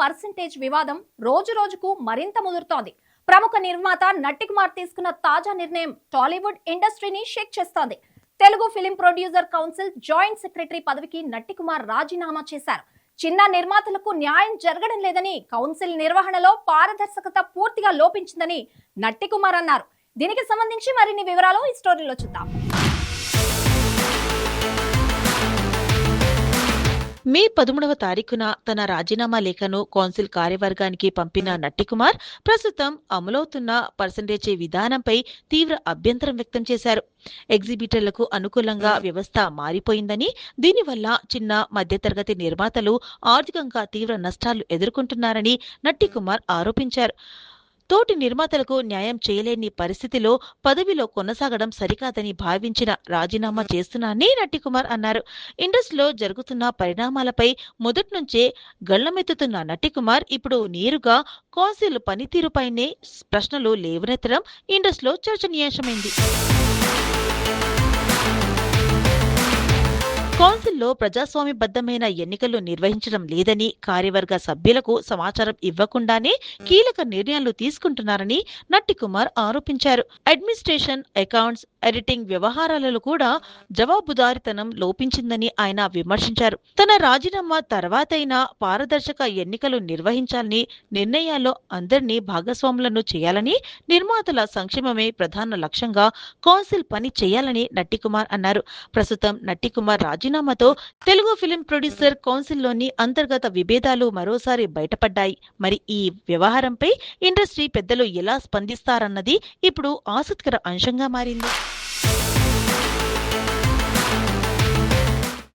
Percentage వివాదం రోజు రోజుకు మరింత ముదురుతోంది. ప్రముఖ నిర్మాత నట్టికుమార్ తీసుకున్న తాజా నిర్ణయం టాలీవుడ్ ఇండస్ట్రీని షేక్ చేస్తోంది. Telugu film producer council joint secretary పదవికి నట్టికుమార్ రాజీనామా చేశారు. చిన్న నిర్మాతలకు న్యాయం జరగడం లేదని, కౌన్సిల్ నిర్వహణలో పారదర్శకత పూర్తిగా లోపించిందని నట్టికుమార్ అన్నారు. దీనికి సంబంధించి మరిన్ని వివరాలు ఈ స్టోరీలో చూద్దాం. మే 13వ తారీఖున తన రాజీనామా లేఖను కౌన్సిల్ కార్యవర్గానికి పంపిన నట్టికుమార్ ప్రస్తుతం అమలవుతున్న పర్సెంటేజ్ విధానంపై తీవ్ర అభ్యంతరం వ్యక్తం చేశారు. ఎగ్జిబిటర్లకు అనుకూలంగా వ్యవస్థ మారిపోయిందని, దీనివల్ల చిన్న మధ్యతరగతి నిర్మాతలు ఆర్థికంగా తీవ్ర నష్టాలు ఎదుర్కొంటున్నారని నట్టికుమార్ ఆరోపించారు. తోటి నిర్మాతలకు న్యాయం చేయలేని పరిస్థితిలో పదవిలో కొనసాగడం సరికాదని భావించిన రాజీనామా చేస్తున్నానని నట్టికుమార్ అన్నారు. ఇండస్ట్రీలో జరుగుతున్న పరిణామాలపై మొదటి నుంచే గళ్లమెత్తుతున్న నట్టికుమార్ ఇప్పుడు నేరుగా కౌన్సిల్ పనితీరుపైనే ప్రశ్నలు లేవనెత్తడం ఇండస్ట్రీలో చర్చనీయాంశమైంది. కౌన్సిల్లో ప్రజాస్వామ్యబద్ధమైన ఎన్నికలు నిర్వహించడం లేదని, కార్యవర్గ సభ్యులకు సమాచారం ఇవ్వకుండానే కీలక నిర్ణయాలు తీసుకుంటున్నారని నట్టికుమార్ ఆరోపించారు. అడ్మినిస్ట్రేషన్, అకౌంట్స్, ఎడిటింగ్ వ్యవహారాలలో కూడా జవాబుదారీతనం లోపించిందని ఆయన విమర్శించారు. తన రాజీనామా తర్వాతైనా పారదర్శక ఎన్నికలు నిర్వహించాలని, నిర్ణయాల్లో అందరినీ భాగస్వాములను చేయాలని, నిర్మాతల సంక్షేమమే ప్రధాన లక్ష్యంగా కౌన్సిల్ పని చేయాలని నట్టికుమార్ అన్నారు. ప్రస్తుతం నట్టికుమార్ రాజీనామాతో తెలుగు ఫిలిం ప్రొడ్యూసర్ కౌన్సిల్లోని అంతర్గత విభేదాలు మరోసారి బయటపడ్డాయి. మరి ఈ వ్యవహారంపై ఇండస్ట్రీ పెద్దలు ఎలా స్పందిస్తారన్నది ఇప్పుడు ఆసక్తికర అంశంగా మారింది.